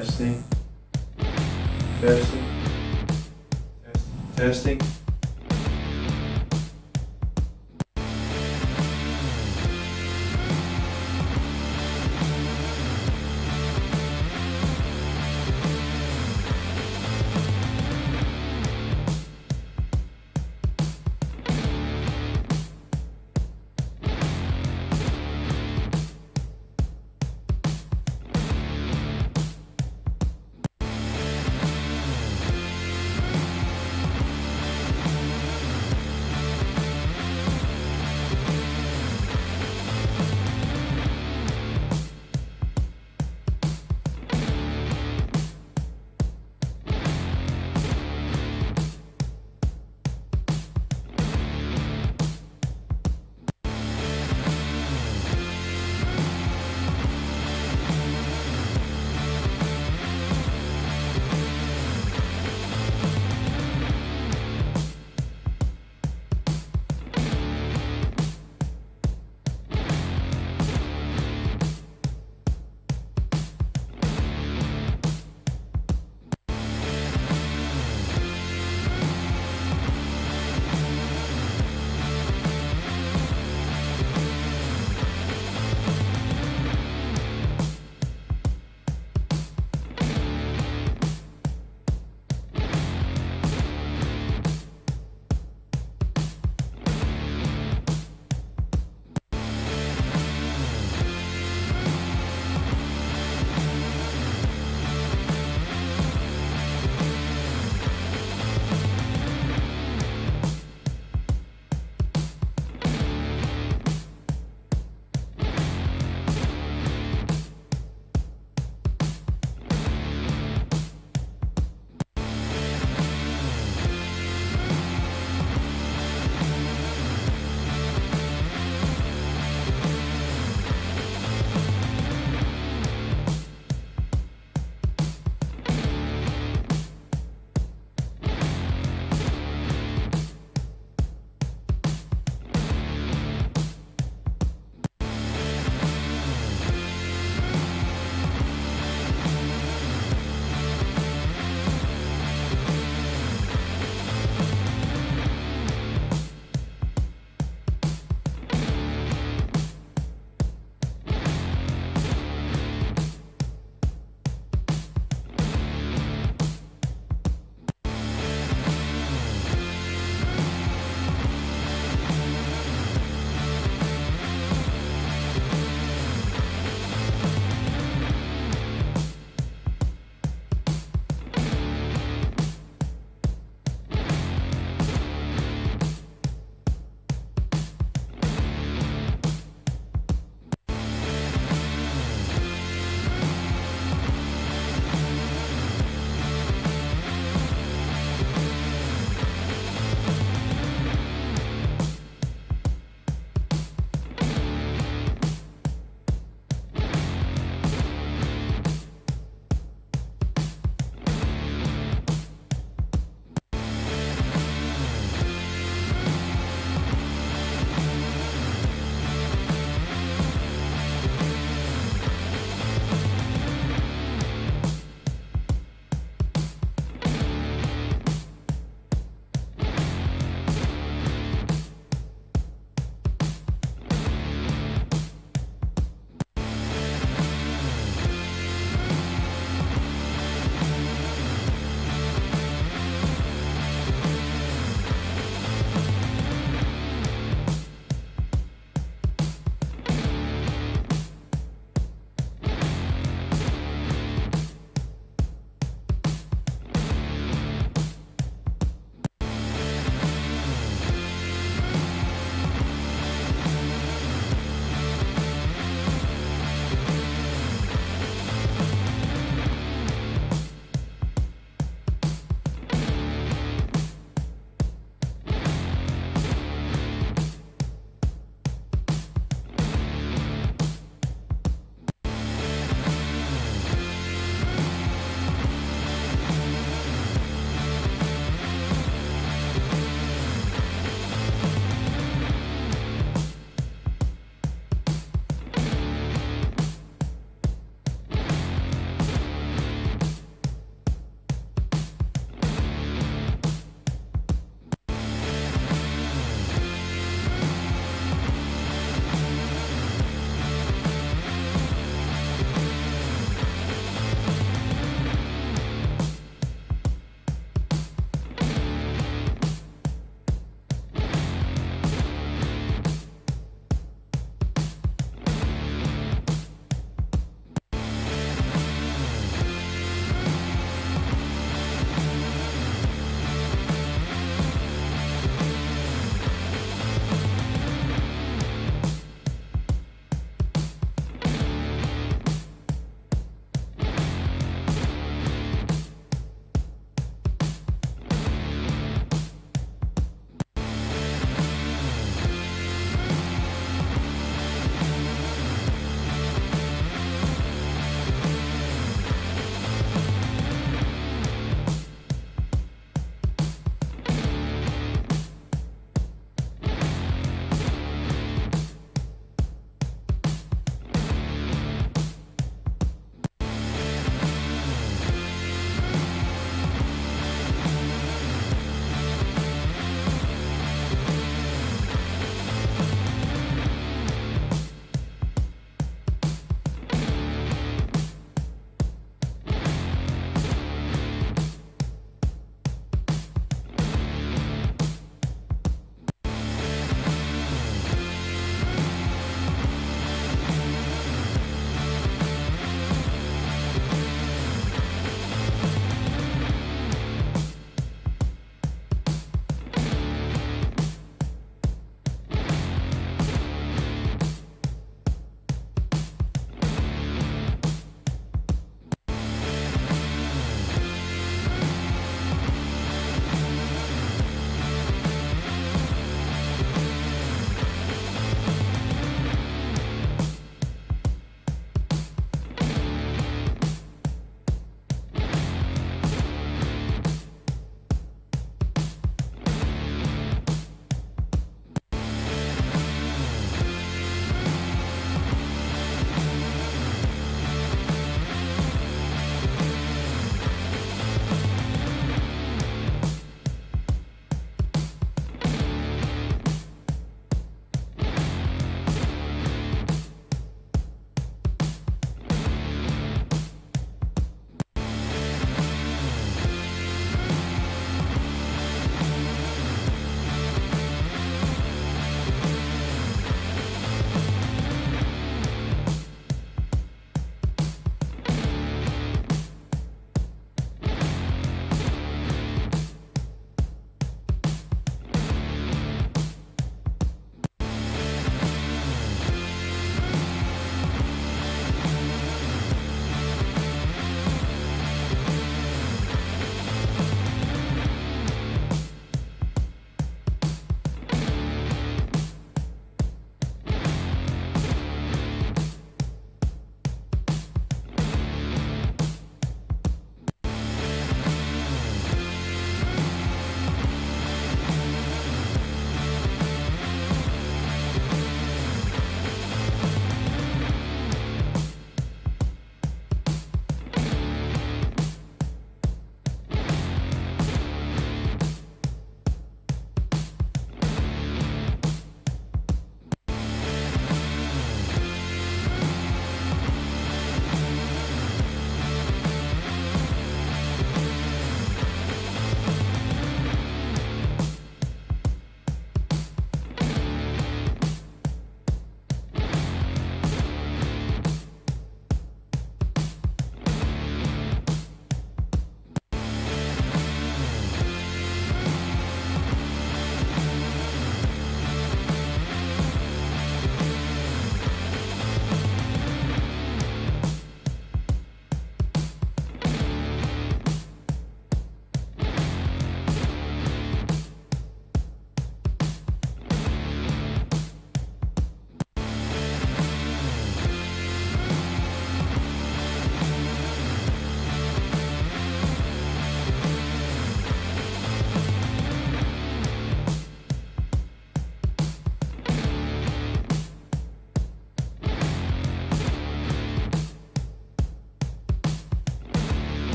Testing, testing, testing.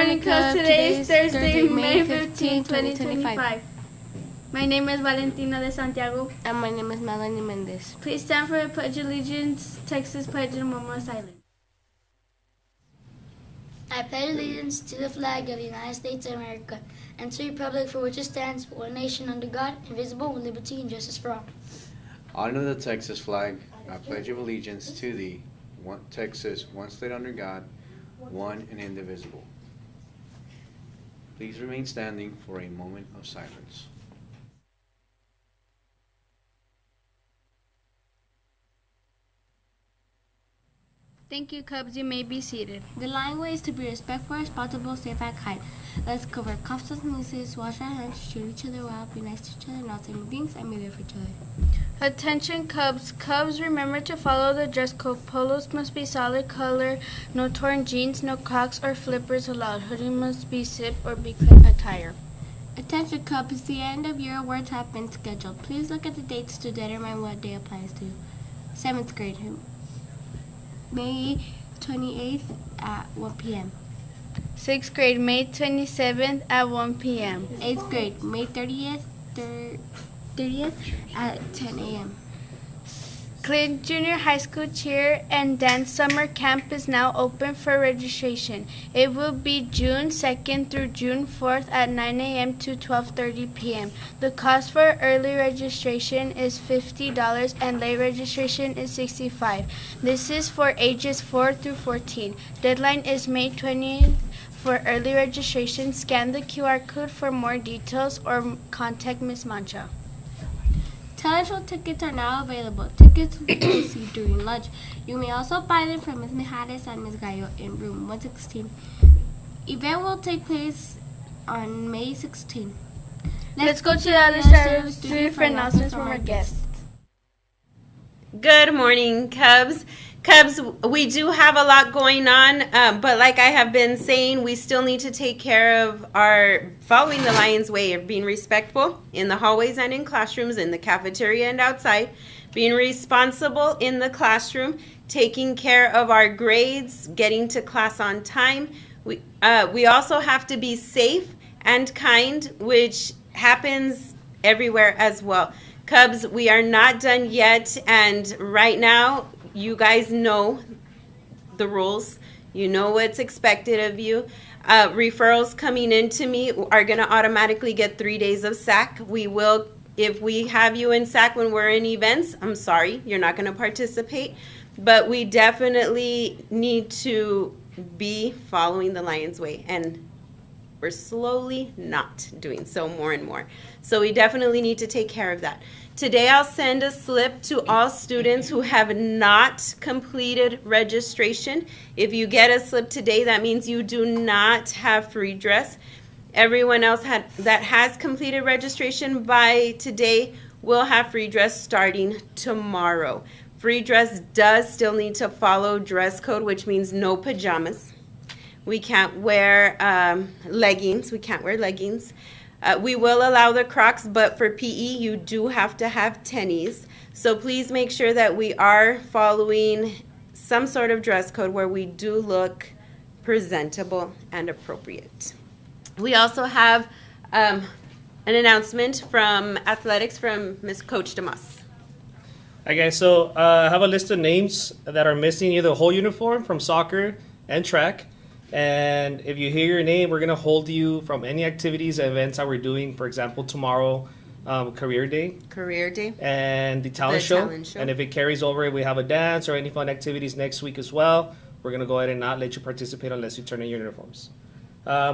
morning, Cubs. Today is Thursday, May 15, 2025. My name is Valentina de Santiago. And my name is Melanie Mendez. Please stand for the Pledge of Allegiance. Texas pledge in a moment of silence. I pledge allegiance to the flag of the United States of America and to the republic for which it stands, one nation under God, indivisible, with liberty and justice for all. Honor the Texas flag. I pledge of allegiance to thee, one Texas, one state under God, one and indivisible. Please remain standing for a moment of silence. Thank you, Cubs. You may be seated. The line way is to be respectful, responsible, safe, and kind. Let's cover coughs and sneezes, wash our hands, treat each other well, be nice to each other, not say mean things, and be there for each other. Attention, Cubs. Cubs, remember to follow the dress code. Polos must be solid color. No torn jeans, no Crocs or flippers allowed. Hoodie must be zip or be clean attire. Attention, Cubs. The end of year awards have been scheduled. Please look at the dates to determine what day applies to. 7th grade, May 28th at 1 p.m. 6th grade, May 27th at 1 p.m. 8th grade, May 30th at 10 a.m. Clint Junior High School Cheer and Dance Summer Camp is now open for registration. It will be June 2nd through June 4th at 9 a.m. to 12:30 p.m. The cost for early registration is $50 and late registration is $65. This is for ages 4 through 14. Deadline is May 20th. For early registration, scan the QR code for more details or contact Ms. Mancha. Talent show tickets are now available. Tickets will be received during lunch. You may also buy them from Ms. Mijares and Ms. Gallo in room 116. Event will take place on May 16. Let's go to the other side of the studio for announcements from our guests. Good morning, Cubs. Cubs, we do have a lot going on, but like I have been saying, we still need to take care of our following the Lions way of being respectful in the hallways and in classrooms, in the cafeteria and outside, being responsible in the classroom, taking care of our grades, getting to class on time. We also have to be safe and kind, which happens everywhere as well. Cubs, we are not done yet, and right now, you guys know the rules. You know what's expected of you. Referrals coming into me are going to automatically get 3 days of SAC. We will, if we have you in SAC when we're in events, I'm sorry, you're not going to participate. But we definitely need to be following the Lions way, and we're slowly not doing so more and more. So we definitely need to take care of that. Today I'll send a slip to all students who have not completed registration. If you get a slip today, that means you do not have free dress. Everyone else that has completed registration by today will have free dress starting tomorrow. Free dress does still need to follow dress code, which means no pajamas. We can't wear leggings. We can't wear leggings. We will allow the Crocs, but for PE, you do have to have tennies. So please make sure that we are following some sort of dress code where we do look presentable and appropriate. We also have an announcement from athletics from Ms. Coach Damas. Okay, so I have a list of names that are missing either whole uniform from soccer and track. And if you hear your name, we're going to hold you from any activities and events that we're doing. For example, tomorrow, Career Day. Career Day. And the talent show. And if it carries over, if we have a dance or any fun activities next week as well, we're going to go ahead and not let you participate unless you turn in your uniforms.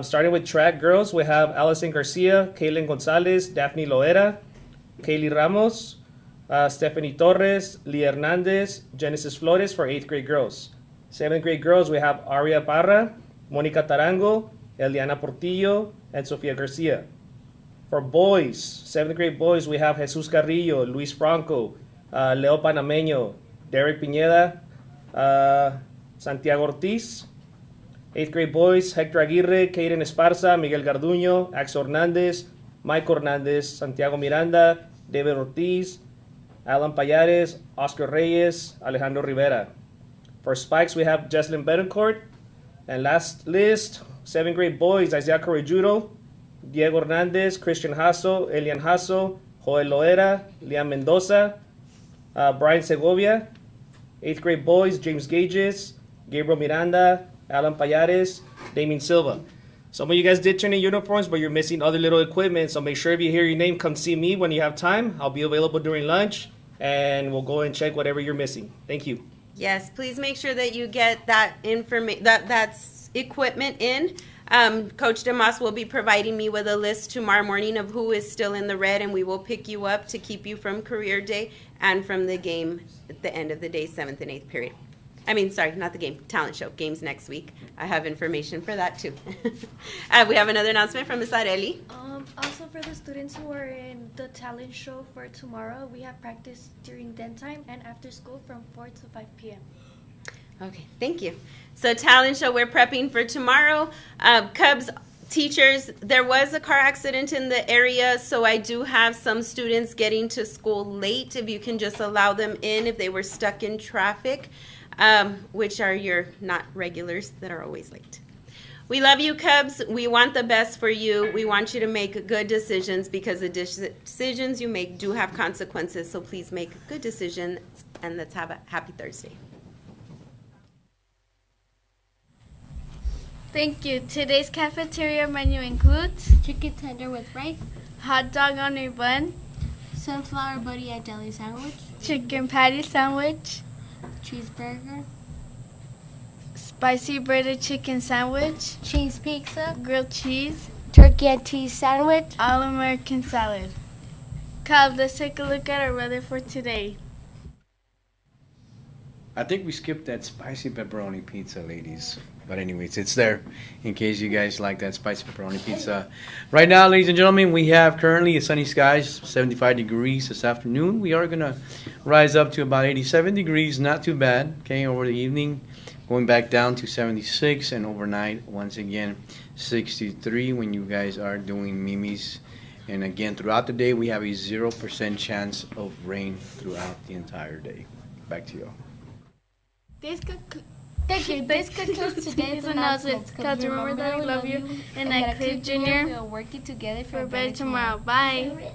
Starting with track girls, we have Allison Garcia, Kaylin Gonzalez, Daphne Loera, Kaylee Ramos, Stephanie Torres, Lee Hernandez, Genesis Flores for 8th grade girls. 7th grade girls, we have Aria Parra, Monica Tarango, Eliana Portillo, and Sofia Garcia. For boys, 7th grade boys, we have Jesus Carrillo, Luis Franco, Leo Panameño, Derek Pineda, Santiago Ortiz. 8th grade boys, Hector Aguirre, Kaden Esparza, Miguel Garduño, Axel Hernandez, Mike Hernandez, Santiago Miranda, David Ortiz, Alan Payares, Oscar Reyes, Alejandro Rivera. For Spikes, we have Jesslyn Betancourt. And last list, 7th grade boys, Isaiah Correjudo, Diego Hernandez, Christian Hasso, Elian Hasso, Joel Loera, Liam Mendoza, Brian Segovia. 8th grade boys, James Gages, Gabriel Miranda, Alan Payares, Damien Silva. Some of you guys did turn in uniforms, but you're missing other little equipment, so make sure if you hear your name, come see me when you have time. I'll be available during lunch, and we'll go and check whatever you're missing. Thank you. Yes, please make sure that you get that that's equipment in. Coach DeMoss will be providing me with a list tomorrow morning of who is still in the red, and we will pick you up to keep you from career day and from the game at the end of the day, 7th and 8th period. I mean, sorry, not the game, talent show. Games next week. I have information for that too. We have another announcement from Ms. Areli. Also for the students who are in the talent show for tomorrow, we have practice during den time and after school from 4 to 5 p.m. Okay, thank you. So talent show, we're prepping for tomorrow. Cubs teachers, there was a car accident in the area, so I do have some students getting to school late. If you can just allow them in if they were stuck in traffic, which are your not regulars that are always late. We love you, Cubs. We want the best for you. We want you to make good decisions because the decisions you make do have consequences, so please make good decisions, and let's have a happy Thursday. Thank you. Today's cafeteria menu includes Chicken tender with rice, hot dog on a bun, sunflower buddy and deli sandwich, chicken patty sandwich, cheeseburger, spicy breaded chicken sandwich, cheese pizza, grilled cheese, turkey and cheese sandwich. all-American salad. Cub, let's take a look at our weather for today. I think we skipped that spicy pepperoni pizza, ladies. But anyways, it's there in case you guys like that spicy pepperoni pizza. Right now, ladies and gentlemen, we have currently sunny skies, 75 degrees this afternoon. We are going to rise up to about 87 degrees, not too bad, okay, over the evening. Going back down to 76, and overnight, once again, 63 when you guys are doing Mimi's. And again, throughout the day, we have a 0% chance of rain throughout the entire day. Back to you. Thank you. This concludes today's announcements. Cubs, remember that we love you, and at Clay Jr. we are working together for a better tomorrow. Bye.